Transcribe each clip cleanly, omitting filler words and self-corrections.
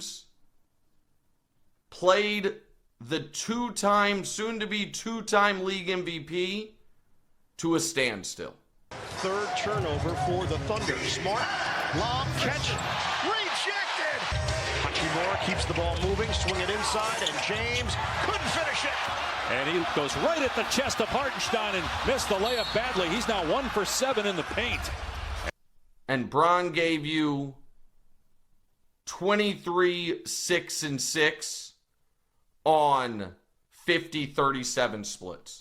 James played the soon-to-be two-time league MVP to a standstill. Third turnover for the Thunder. Smart, long catch, rejected! Hachimura keeps the ball moving, swing it inside, and James couldn't finish it. And he goes right at the chest of Hartenstein and missed the layup badly. He's now 1 for 7 in the paint. And Bron gave you 23, 6, and 6 on 50-37 splits.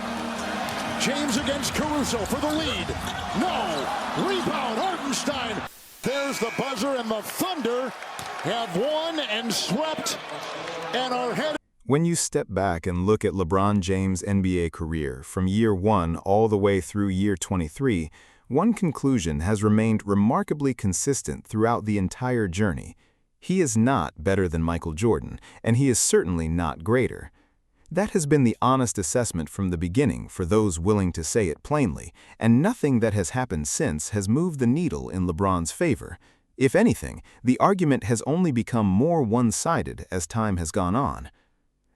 James against Caruso for the lead. No! Rebound, Hartenstein. There's the buzzer, and the Thunder have won and swept and are headed. When you step back and look at LeBron James' NBA career from year 1 all the way through year 23, one conclusion has remained remarkably consistent throughout the entire journey. He is not better than Michael Jordan, and he is certainly not greater. That has been the honest assessment from the beginning for those willing to say it plainly, and nothing that has happened since has moved the needle in LeBron's favor. If anything, the argument has only become more one-sided as time has gone on.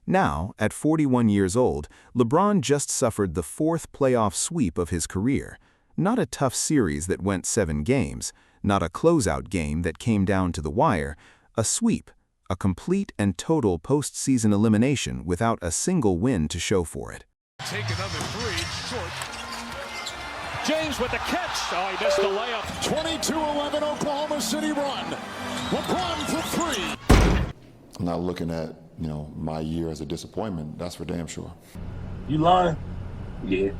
Now, at 41 years old, LeBron just suffered the 4th playoff sweep of his career. Not a tough series that went 7 games, not a closeout game that came down to the wire, a sweep, a complete and total postseason elimination without a single win to show for it. Take another 3, short. James with the catch. Oh, he missed the layup. 22-11 Oklahoma City run. LeBron for 3. I'm not looking at, my year as a disappointment. That's for damn sure. You lying? Yeah.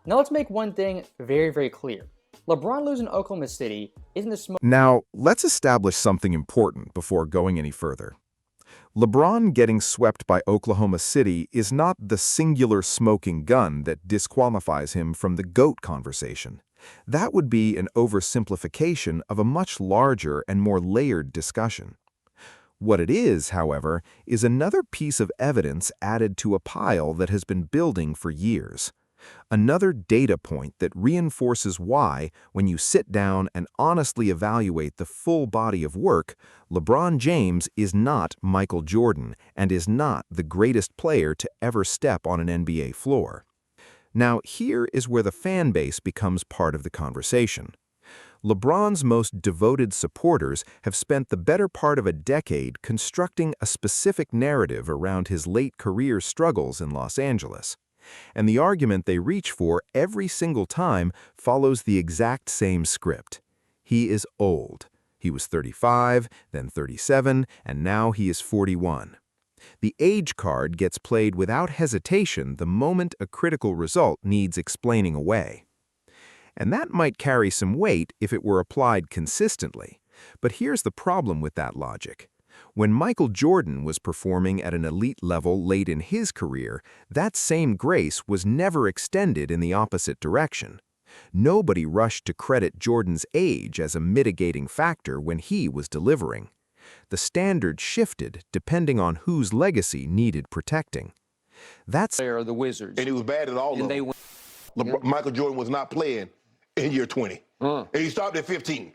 Now let's make one thing very, very clear. LeBron losing Oklahoma City isn't the smoke. Now, let's establish something important before going any further. LeBron getting swept by Oklahoma City is not the singular smoking gun that disqualifies him from the GOAT conversation. That would be an oversimplification of a much larger and more layered discussion. What it is, however, is another piece of evidence added to a pile that has been building for years. Another data point that reinforces why, when you sit down and honestly evaluate the full body of work, LeBron James is not Michael Jordan and is not the greatest player to ever step on an NBA floor. Now, here is where the fan base becomes part of the conversation. LeBron's most devoted supporters have spent the better part of a decade constructing a specific narrative around his late career struggles in Los Angeles. And the argument they reach for every single time follows the exact same script. He is old. He was 35, then 37, and now he is 41. The age card gets played without hesitation the moment a critical result needs explaining away. And that might carry some weight if it were applied consistently. But here's the problem with that logic. When Michael Jordan was performing at an elite level late in his career, that same grace was never extended in the opposite direction. Nobody rushed to credit Jordan's age as a mitigating factor when he was delivering. The standard shifted depending on whose legacy needed protecting. That's They the Wizards. And he was bad at all of them. Michael Jordan was not playing in year 20. And he stopped at 15.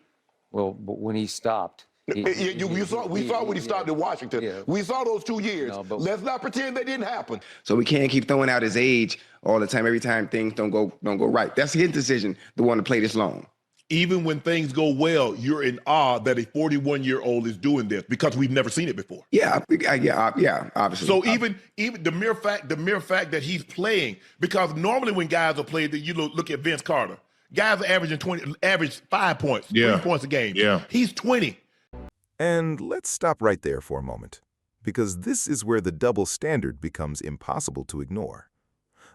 Well, but when he stopped. We saw when he stopped in Washington. Yeah. We saw those 2 years. No, but let's not pretend they didn't happen. So we can't keep throwing out his age all the time, every time things don't go right. That's his decision to want to play this long. Even when things go well, you're in awe that a 41-year-old is doing this because we've never seen it before. Yeah, obviously. So even the mere fact that he's playing, because normally when guys are playing, you look at Vince Carter. Guys are average 5 points, 3 points a game. Yeah. He's 20. And let's stop right there for a moment, because this is where the double standard becomes impossible to ignore.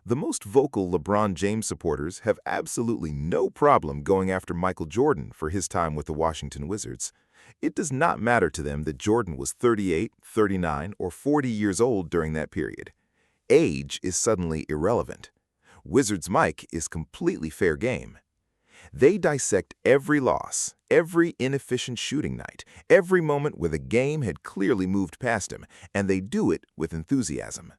The most vocal LeBron James supporters have absolutely no problem going after Michael Jordan for his time with the Washington Wizards. It does not matter to them that Jordan was 38, 39, or 40 years old during that period. Age is suddenly irrelevant. Wizards Mike is completely fair game. They dissect every loss, every inefficient shooting night, every moment where the game had clearly moved past him, and they do it with enthusiasm.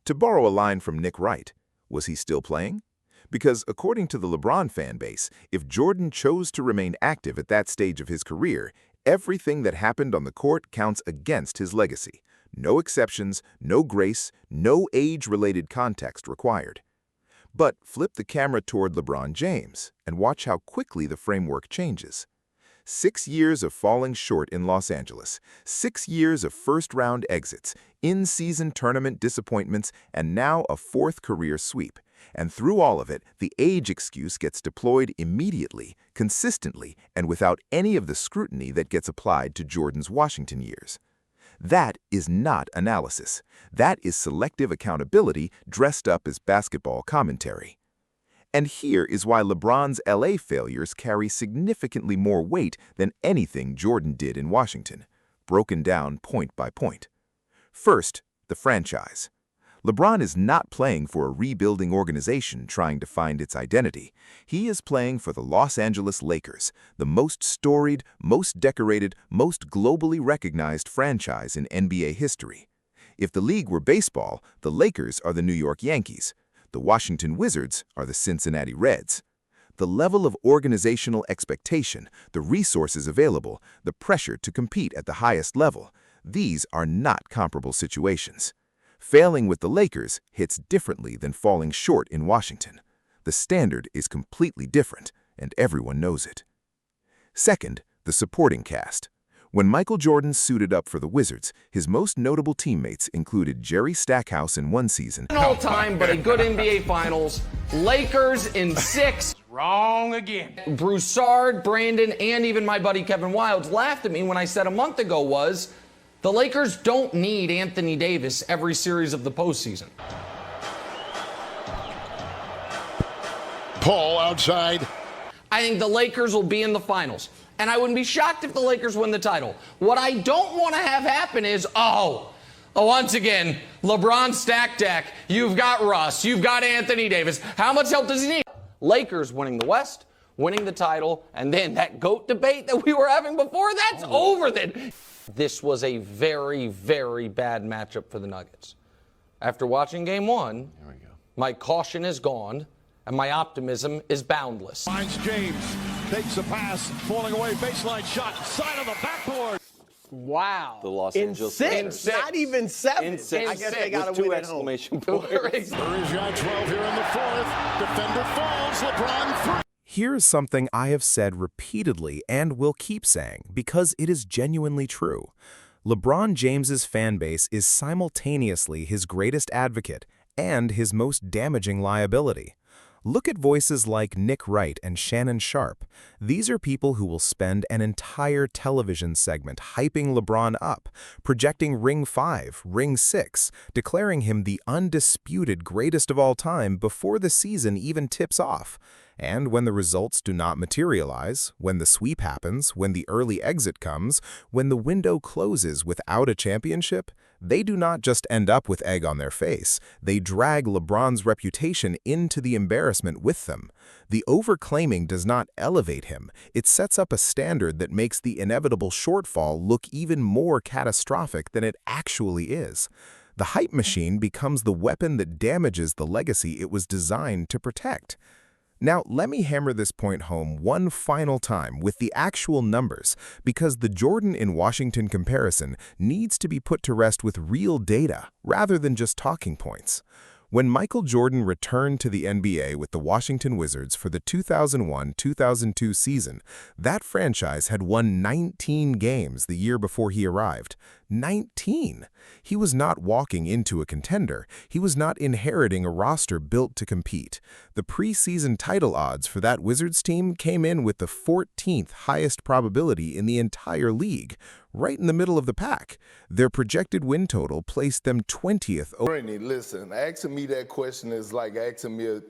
To borrow a line from Nick Wright, was he still playing? Because according to the LeBron fan base, if Jordan chose to remain active at that stage of his career, Everything that happened on the court counts against his legacy. No exceptions, no grace, no age-related context required. But flip the camera toward LeBron James and watch how quickly the framework changes. 6 years of falling short in Los Angeles, 6 years of first-round exits, in-season tournament disappointments, and now a 4th career sweep. And through all of it, the age excuse gets deployed immediately, consistently, and without any of the scrutiny that gets applied to Jordan's Washington years. That is not analysis. That is selective accountability dressed up as basketball commentary. And here is why LeBron's LA failures carry significantly more weight than anything Jordan did in Washington, broken down point by point. First, the franchise. LeBron is not playing for a rebuilding organization trying to find its identity. He is playing for the Los Angeles Lakers, the most storied, most decorated, most globally recognized franchise in NBA history. If the league were baseball, the Lakers are the New York Yankees. The Washington Wizards are the Cincinnati Reds. The level of organizational expectation, the resources available, the pressure to compete at the highest level, these are not comparable situations. Failing with the Lakers hits differently than falling short in Washington. The standard is completely different, and everyone knows it. Second, the supporting cast. When Michael Jordan suited up for the Wizards, his most notable teammates included Jerry Stackhouse in one season. All time, but a good NBA Finals. Lakers in 6. Wrong again. Broussard, Brandon, and even my buddy Kevin Wildes laughed at me when I said a month ago was, the Lakers don't need Anthony Davis every series of the postseason. Paul outside. I think the Lakers will be in the finals. And I wouldn't be shocked if the Lakers win the title. What I don't want to have happen is, once again, LeBron stack deck. You've got Russ. You've got Anthony Davis. How much help does he need? Lakers winning the West, winning the title, and then that GOAT debate that we were having before, that's over then. This was a very, very bad matchup for the Nuggets. After watching Game 1, my caution is gone, and my optimism is boundless. Finds James, takes a pass, falling away, baseline shot, side of the backboard. Wow. The Los in Angeles six, Lakers. not even 7. In six. I guess they got to With win 2 at home. exclamation points. Murray's got 12 here in the 4th. Defender falls. LeBron 3. Here's something I have said repeatedly and will keep saying because it is genuinely true. LeBron James's fan base is simultaneously his greatest advocate and his most damaging liability. Look at voices like Nick Wright and Shannon Sharp. These are people who will spend an entire television segment hyping LeBron up, projecting Ring 5, Ring 6, declaring him the undisputed greatest of all time before the season even tips off. And when the results do not materialize, when the sweep happens, when the early exit comes, when the window closes without a championship, they do not just end up with egg on their face, they drag LeBron's reputation into the embarrassment with them. The overclaiming does not elevate him, it sets up a standard that makes the inevitable shortfall look even more catastrophic than it actually is. The hype machine becomes the weapon that damages the legacy it was designed to protect. Now, let me hammer this point home one final time with the actual numbers, because the Jordan in Washington comparison needs to be put to rest with real data rather than just talking points. When Michael Jordan returned to the NBA with the Washington Wizards for the 2001-2002 season, that franchise had won 19 games the year before he arrived. 19! He was not walking into a contender. He was not inheriting a roster built to compete. The preseason title odds for that Wizards team came in with the 14th highest probability in the entire league, right in the middle of the pack. Their projected win total placed them 20th. Brittany, listen, asking me that question is like asking me,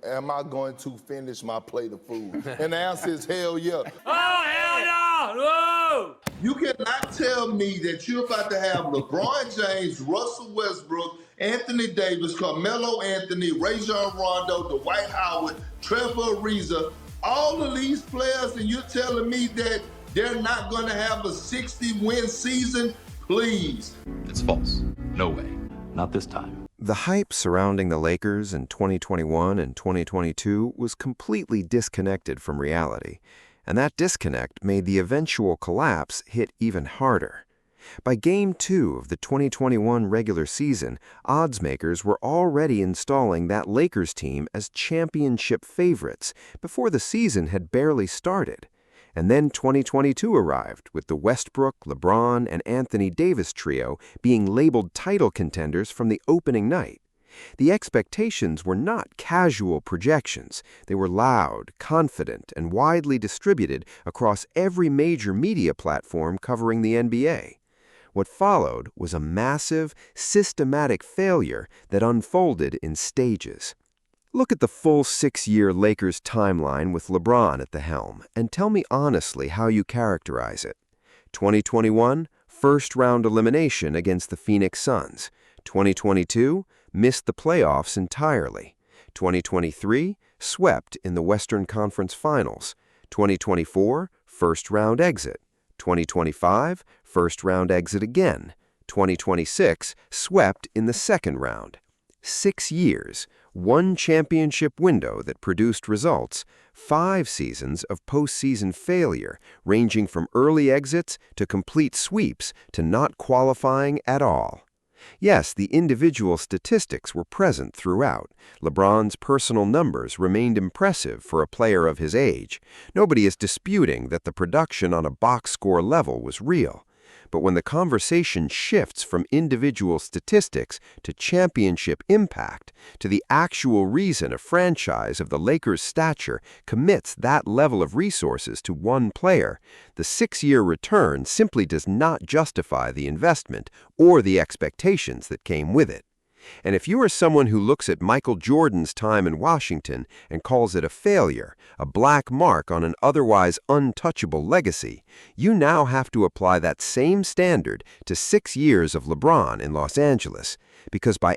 am I going to finish my plate of food? And the answer is hell yeah. Oh, hell no! Whoa! You cannot tell me that you're about to have LeBron James, Russell Westbrook, Anthony Davis, Carmelo Anthony, Rajon Rondo, Dwight Howard, Trevor Ariza, all of these players, and you're telling me that they're not going to have a 60-win season? Please. It's false. No way. Not this time. The hype surrounding the Lakers in 2021 and 2022 was completely disconnected from reality. And that disconnect made the eventual collapse hit even harder. By Game 2 of the 2021 regular season, odds makers were already installing that Lakers team as championship favorites before the season had barely started. And then 2022 arrived, with the Westbrook, LeBron, and Anthony Davis trio being labeled title contenders from the opening night. The expectations were not casual projections. They were loud, confident, and widely distributed across every major media platform covering the NBA. What followed was a massive, systematic failure that unfolded in stages. Look at the full 6-year Lakers timeline with LeBron at the helm and tell me honestly how you characterize it. 2021, first-round elimination against the Phoenix Suns. 2022, missed the playoffs entirely. 2023, swept in the Western Conference Finals. 2024, first-round exit. 2025, first-round exit again. 2026, swept in the second round. 6 years, one championship window that produced results, 5 seasons of postseason failure, ranging from early exits to complete sweeps to not qualifying at all. Yes, the individual statistics were present throughout. LeBron's personal numbers remained impressive for a player of his age. Nobody is disputing that the production on a box score level was real. But when the conversation shifts from individual statistics to championship impact, to the actual reason a franchise of the Lakers' stature commits that level of resources to one player, the 6-year return simply does not justify the investment or the expectations that came with it. And if you are someone who looks at Michael Jordan's time in Washington and calls it a failure, a black mark on an otherwise untouchable legacy, you now have to apply that same standard to 6 years of LeBron in Los Angeles, because by